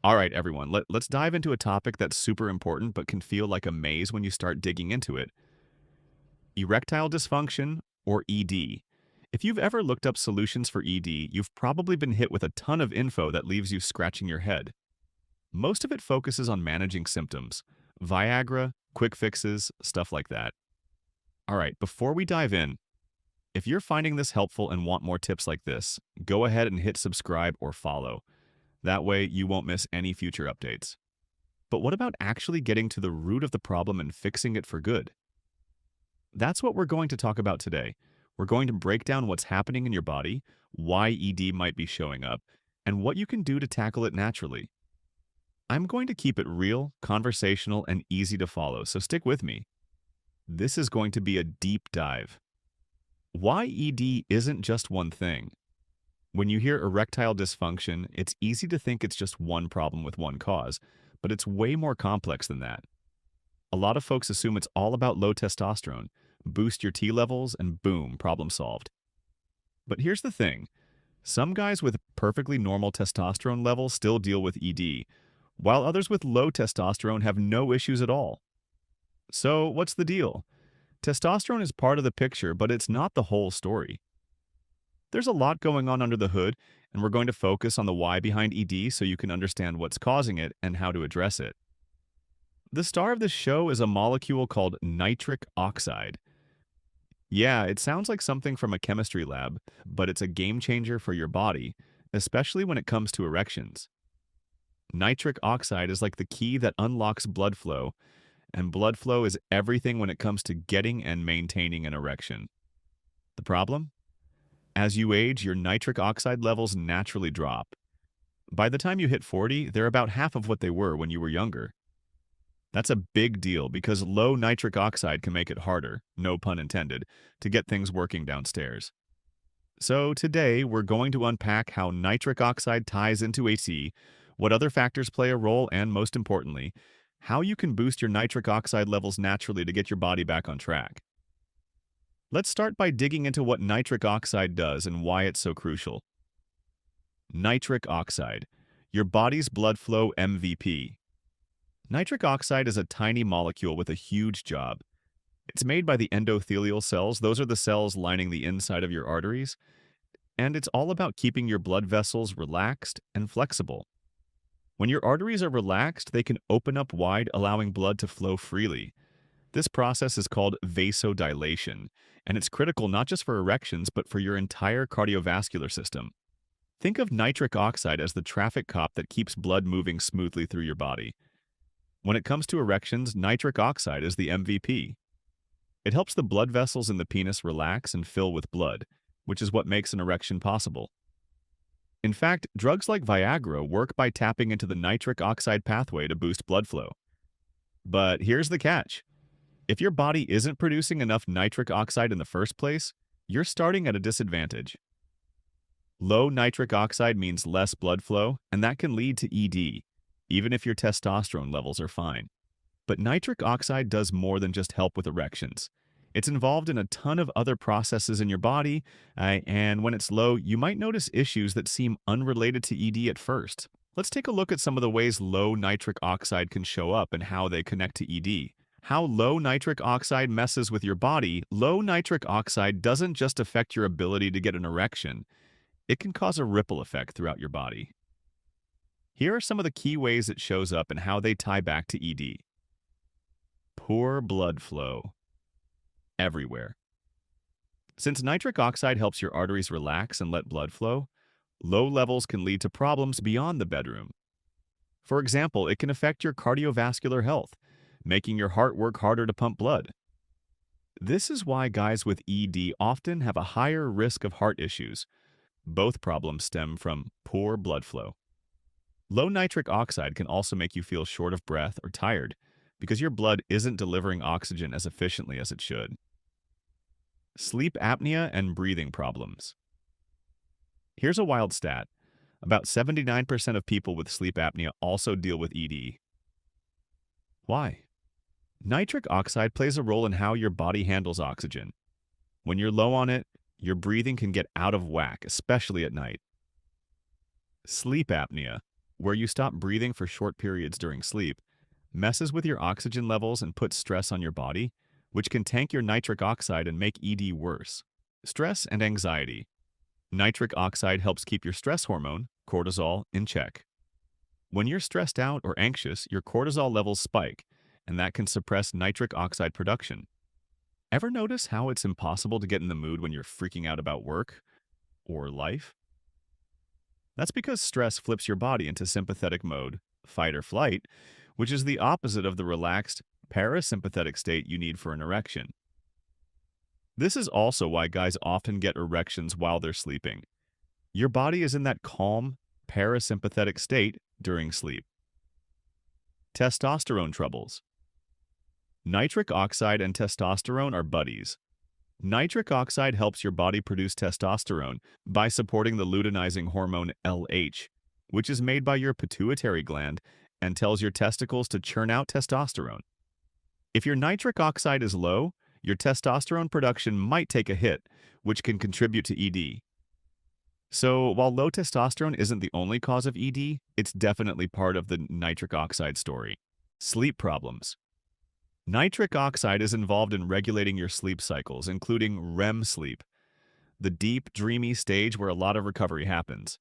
All right, everyone, let's dive into a topic that's super important but can feel like a maze when you start digging into it. Erectile dysfunction, or ED. If you've ever looked up solutions for ED, you've probably been hit with a ton of info that leaves you scratching your head. Most of it focuses on managing symptoms. Viagra, quick fixes, stuff like that. All right, before we dive in, if you're finding this helpful and want more tips like this, go ahead and hit subscribe or follow. That way, you won't miss any future updates. But what about actually getting to the root of the problem and fixing it for good? That's what we're going to talk about today. We're going to break down what's happening in your body, why ED might be showing up, and what you can do to tackle it naturally. I'm going to keep it real, conversational, and easy to follow, so stick with me. This is going to be a deep dive. Why ED isn't just one thing. When you hear erectile dysfunction, it's easy to think it's just one problem with one cause, but it's way more complex than that. A lot of folks assume it's all about low testosterone. Boost your T levels and boom, problem solved. But here's the thing. Some guys with perfectly normal testosterone levels still deal with ED, while others with low testosterone have no issues at all. So what's the deal? Testosterone is part of the picture, but it's not the whole story. There's a lot going on under the hood, and we're going to focus on the why behind ED so you can understand what's causing it and how to address it. The star of this show is a molecule called nitric oxide. Yeah, it sounds like something from a chemistry lab, but it's a game changer for your body, especially when it comes to erections. Nitric oxide is like the key that unlocks blood flow, and blood flow is everything when it comes to getting and maintaining an erection. The problem? As you age, your nitric oxide levels naturally drop. By the time you hit 40, they're about half of what they were when you were younger. That's a big deal because low nitric oxide can make it harder, no pun intended, to get things working downstairs. So today, we're going to unpack how nitric oxide ties into AC, what other factors play a role, and most importantly, how you can boost your nitric oxide levels naturally to get your body back on track. Let's start by digging into what nitric oxide does and why it's so crucial. Nitric oxide, your body's blood flow MVP. Nitric oxide is a tiny molecule with a huge job. It's made by the endothelial cells, those are the cells lining the inside of your arteries, and it's all about keeping your blood vessels relaxed and flexible. When your arteries are relaxed, they can open up wide, allowing blood to flow freely. This process is called vasodilation, and it's critical not just for erections, but for your entire cardiovascular system. Think of nitric oxide as the traffic cop that keeps blood moving smoothly through your body. When it comes to erections, nitric oxide is the MVP. It helps the blood vessels in the penis relax and fill with blood, which is what makes an erection possible. In fact, drugs like Viagra work by tapping into the nitric oxide pathway to boost blood flow. But here's the catch. If your body isn't producing enough nitric oxide in the first place, you're starting at a disadvantage. Low nitric oxide means less blood flow, and that can lead to ED, even if your testosterone levels are fine. But nitric oxide does more than just help with erections. It's involved in a ton of other processes in your body, and when it's low, you might notice issues that seem unrelated to ED at first. Let's take a look at some of the ways low nitric oxide can show up and how they connect to ED. How low nitric oxide messes with your body. Low nitric oxide doesn't just affect your ability to get an erection. It can cause a ripple effect throughout your body. Here are some of the key ways it shows up and how they tie back to ED. Poor blood flow. Everywhere. Since nitric oxide helps your arteries relax and let blood flow, low levels can lead to problems beyond the bedroom. For example, it can affect your cardiovascular health, making your heart work harder to pump blood. This is why guys with ED often have a higher risk of heart issues. Both problems stem from poor blood flow. Low nitric oxide can also make you feel short of breath or tired because your blood isn't delivering oxygen as efficiently as it should. Sleep apnea and breathing problems. Here's a wild stat. About 79% of people with sleep apnea also deal with ED. Why? Nitric oxide plays a role in how your body handles oxygen. When you're low on it, your breathing can get out of whack, especially at night. Sleep apnea. where you stop breathing for short periods during sleep, messes with your oxygen levels and puts stress on your body, which can tank your nitric oxide and make ED worse. Stress and anxiety. Nitric oxide helps keep your stress hormone, cortisol, in check. When you're stressed out or anxious, your cortisol levels spike, and that can suppress nitric oxide production. Ever notice how it's impossible to get in the mood when you're freaking out about work or life? That's because stress flips your body into sympathetic mode, fight or flight, which is the opposite of the relaxed, parasympathetic state you need for an erection. This is also why guys often get erections while they're sleeping. Your body is in that calm, parasympathetic state during sleep. Testosterone troubles. Nitric oxide and testosterone are buddies. Nitric oxide helps your body produce testosterone by supporting the luteinizing hormone LH, which is made by your pituitary gland and tells your testicles to churn out testosterone. If your nitric oxide is low, your testosterone production might take a hit, which can contribute to ED. So, while low testosterone isn't the only cause of ED, it's definitely part of the nitric oxide story. Sleep problems. Nitric oxide is involved in regulating your sleep cycles, including REM sleep, the deep, dreamy stage where a lot of recovery happens.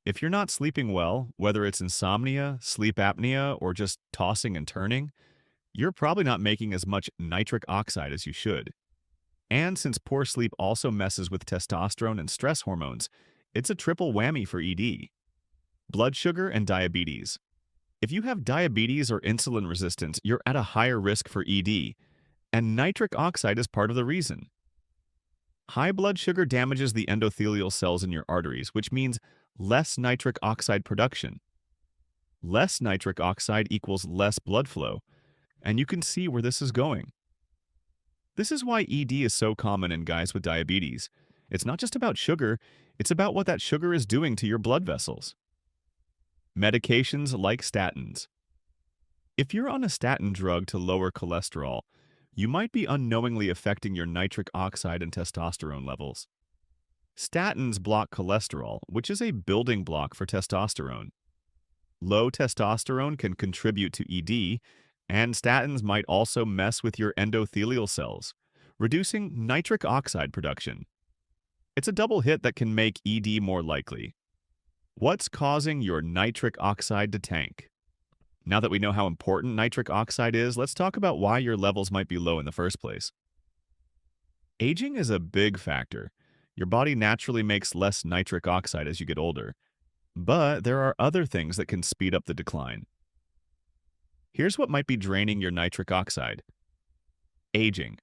If you're not sleeping well, whether it's insomnia, sleep apnea, or just tossing and turning, you're probably not making as much nitric oxide as you should. And since poor sleep also messes with testosterone and stress hormones, it's a triple whammy for ED. Blood sugar and diabetes. If you have diabetes or insulin resistance, you're at a higher risk for ED, and nitric oxide is part of the reason. High blood sugar damages the endothelial cells in your arteries, which means less nitric oxide production. Less nitric oxide equals less blood flow, and you can see where this is going. This is why ED is so common in guys with diabetes. It's not just about sugar, it's about what that sugar is doing to your blood vessels. Medications like statins. If you're on a statin drug to lower cholesterol, you might be unknowingly affecting your nitric oxide and testosterone levels. Statins block cholesterol, which is a building block for testosterone. Low testosterone can contribute to ED, and statins might also mess with your endothelial cells, reducing nitric oxide production. It's a double hit that can make ED more likely. What's causing your nitric oxide to tank? Now that we know how important nitric oxide is, let's talk about why your levels might be low in the first place. Aging is a big factor. Your body naturally makes less nitric oxide as you get older, but there are other things that can speed up the decline. Here's what might be draining your nitric oxide. Aging.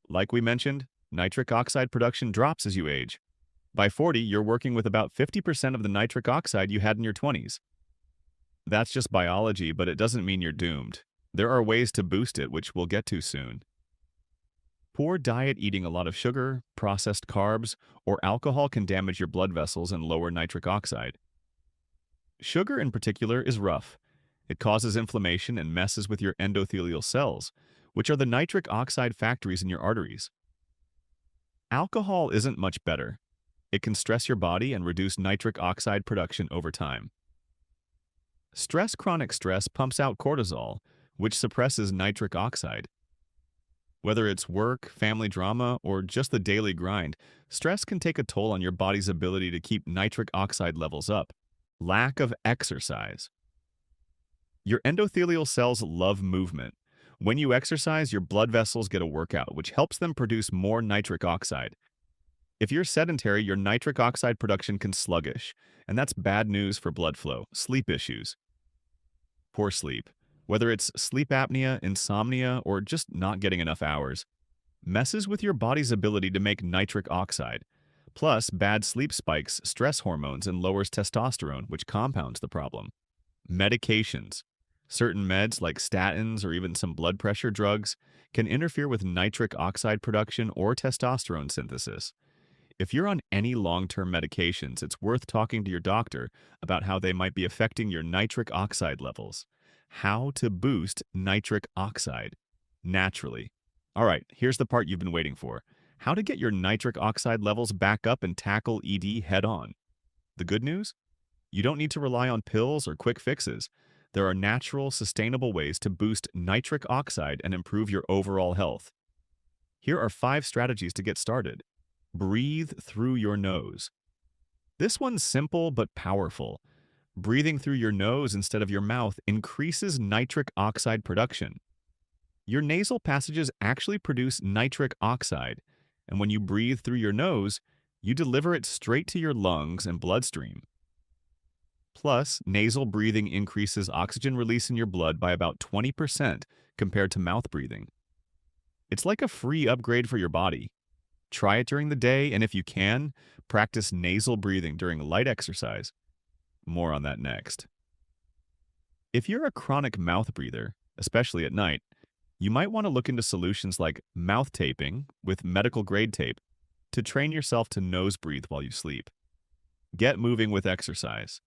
Like we mentioned, nitric oxide production drops as you age. By 40, you're working with about 50% of the nitric oxide you had in your 20s. That's just biology, but it doesn't mean you're doomed. There are ways to boost it, which we'll get to soon. Poor diet, eating a lot of sugar, processed carbs, or alcohol can damage your blood vessels and lower nitric oxide. Sugar in particular is rough. It causes inflammation and messes with your endothelial cells, which are the nitric oxide factories in your arteries. Alcohol isn't much better. It can stress your body and reduce nitric oxide production over time. Chronic stress pumps out cortisol, which suppresses nitric oxide. Whether it's work, family drama, or just the daily grind, stress can take a toll on your body's ability to keep nitric oxide levels up. Lack of exercise. Your endothelial cells love movement. When you exercise, your blood vessels get a workout, which helps them produce more nitric oxide. If you're sedentary, your nitric oxide production can sluggish, and that's bad news for blood flow, sleep issues. Poor sleep, whether it's sleep apnea, insomnia, or just not getting enough hours, messes with your body's ability to make nitric oxide. Plus, bad sleep spikes stress hormones and lowers testosterone, which compounds the problem. Medications. Certain meds like statins or even some blood pressure drugs can interfere with nitric oxide production or testosterone synthesis. If you're on any long-term medications, it's worth talking to your doctor about how they might be affecting your nitric oxide levels. How to boost nitric oxide naturally. All right, here's the part you've been waiting for. How to get your nitric oxide levels back up and tackle ED head-on. The good news? You don't need to rely on pills or quick fixes. There are natural, sustainable ways to boost nitric oxide and improve your overall health. Here are 5 strategies to get started. Breathe through your nose. This one's simple but powerful. Breathing through your nose instead of your mouth increases nitric oxide production. Your nasal passages actually produce nitric oxide, and when you breathe through your nose, you deliver it straight to your lungs and bloodstream. Plus, nasal breathing increases oxygen release in your blood by about 20% compared to mouth breathing. It's like a free upgrade for your body. Try it during the day, and if you can, practice nasal breathing during light exercise. More on that next. If you're a chronic mouth breather, especially at night, you might want to look into solutions like mouth taping with medical grade tape to train yourself to nose breathe while you sleep. Get moving with exercise.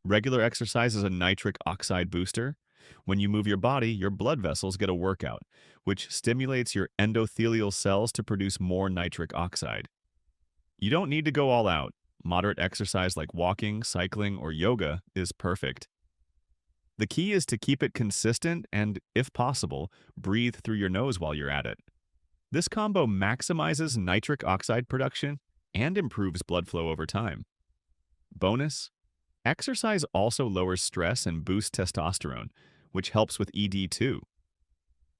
Regular exercise is a nitric oxide booster. When you move your body, your blood vessels get a workout, which stimulates your endothelial cells to produce more nitric oxide. You don't need to go all out. Moderate exercise like walking, cycling, or yoga is perfect. The key is to keep it consistent and, if possible, breathe through your nose while you're at it. This combo maximizes nitric oxide production and improves blood flow over time. Bonus: exercise also lowers stress and boosts testosterone, which helps with ED too.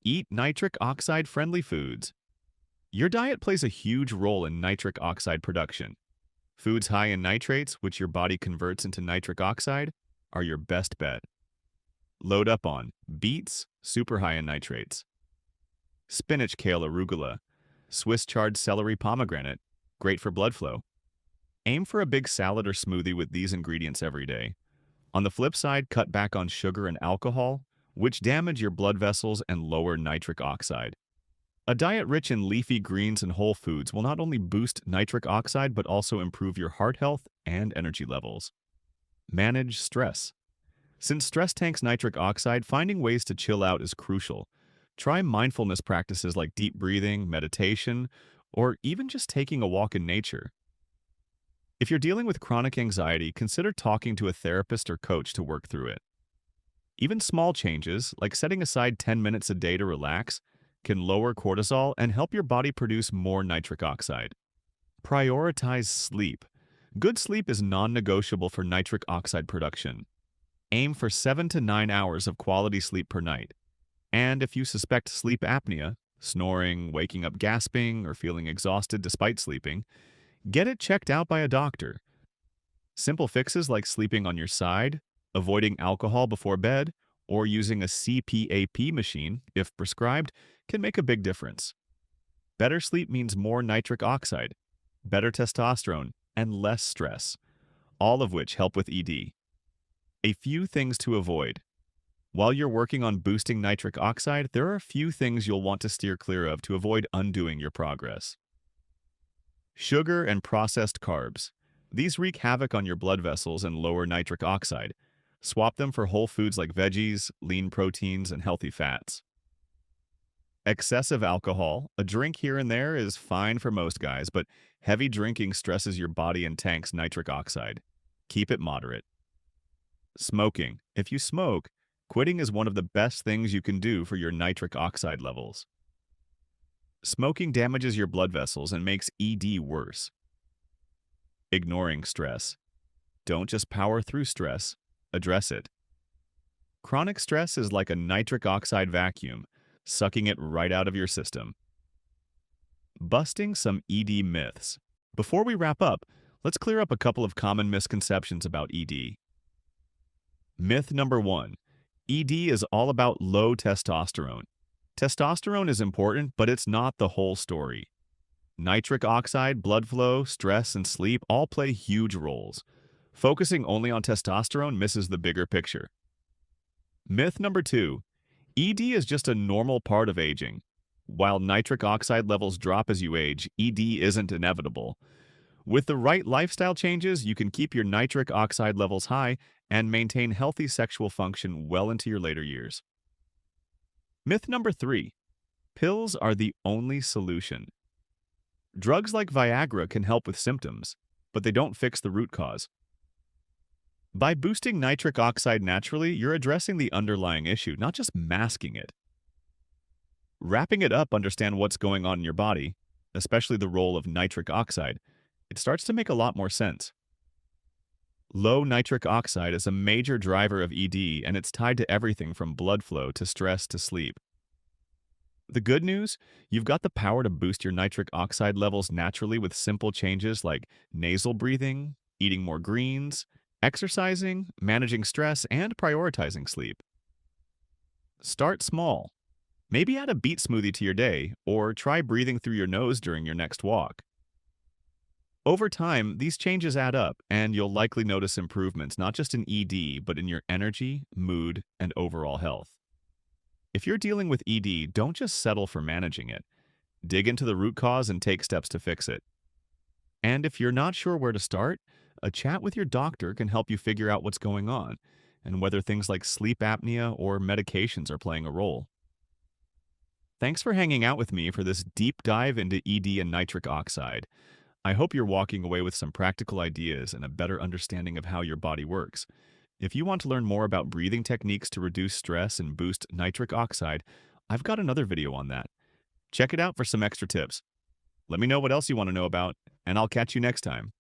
Eat nitric oxide-friendly foods. Your diet plays a huge role in nitric oxide production. Foods high in nitrates, which your body converts into nitric oxide, are your best bet. Load up on beets, super high in nitrates. Spinach, kale, arugula. Swiss chard, celery, pomegranate, great for blood flow. Aim for a big salad or smoothie with these ingredients every day. On the flip side, cut back on sugar and alcohol, which damage your blood vessels and lower nitric oxide. A diet rich in leafy greens and whole foods will not only boost nitric oxide but also improve your heart health and energy levels. Manage stress. Since stress tanks nitric oxide, finding ways to chill out is crucial. Try mindfulness practices like deep breathing, meditation, or even just taking a walk in nature. If you're dealing with chronic anxiety, consider talking to a therapist or coach to work through it. Even small changes, like setting aside 10 minutes a day to relax, can lower cortisol and help your body produce more nitric oxide. Prioritize sleep. Good sleep is non-negotiable for nitric oxide production. Aim for 7 to 9 hours of quality sleep per night. And if you suspect sleep apnea, snoring, waking up gasping, or feeling exhausted despite sleeping, get it checked out by a doctor. Simple fixes like sleeping on your side, avoiding alcohol before bed, or using a CPAP machine, if prescribed, can make a big difference. Better sleep means more nitric oxide, better testosterone, and less stress, all of which help with ED. A few things to avoid. While you're working on boosting nitric oxide, there are a few things you'll want to steer clear of to avoid undoing your progress. Sugar and processed carbs. These wreak havoc on your blood vessels and lower nitric oxide. Swap them for whole foods like veggies, lean proteins, and healthy fats. Excessive alcohol. A drink here and there is fine for most guys, but heavy drinking stresses your body and tanks nitric oxide. Keep it moderate. Smoking. If you smoke, quitting is one of the best things you can do for your nitric oxide levels. Smoking damages your blood vessels and makes ED worse. Ignoring stress. Don't just power through stress, address it. Chronic stress is like a nitric oxide vacuum, sucking it right out of your system. Busting some ED myths. Before we wrap up, let's clear up a couple of common misconceptions about ED. Myth number 1. ED is all about low testosterone. Testosterone is important, but it's not the whole story. Nitric oxide, blood flow, stress, and sleep all play huge roles. Focusing only on testosterone misses the bigger picture. Myth number 2. ED is just a normal part of aging. While nitric oxide levels drop as you age, ED isn't inevitable. With the right lifestyle changes, you can keep your nitric oxide levels high and maintain healthy sexual function well into your later years. Myth number 3. Pills are the only solution. Drugs like Viagra can help with symptoms, but they don't fix the root cause. By boosting nitric oxide naturally, you're addressing the underlying issue, not just masking it. Wrapping it up, understand what's going on in your body, especially the role of nitric oxide. It starts to make a lot more sense. Low nitric oxide is a major driver of ED, and it's tied to everything from blood flow to stress to sleep. The good news, you've got the power to boost your nitric oxide levels naturally with simple changes like nasal breathing, eating more greens, exercising, managing stress, and prioritizing sleep. Start small. Maybe add a beet smoothie to your day, or try breathing through your nose during your next walk. Over time, these changes add up, and you'll likely notice improvements not just in ED, but in your energy, mood, and overall health. If you're dealing with ED, don't just settle for managing it. Dig into the root cause and take steps to fix it. And if you're not sure where to start, a chat with your doctor can help you figure out what's going on and whether things like sleep apnea or medications are playing a role. Thanks for hanging out with me for this deep dive into ED and nitric oxide. I hope you're walking away with some practical ideas and a better understanding of how your body works. If you want to learn more about breathing techniques to reduce stress and boost nitric oxide, I've got another video on that. Check it out for some extra tips. Let me know what else you want to know about, and I'll catch you next time.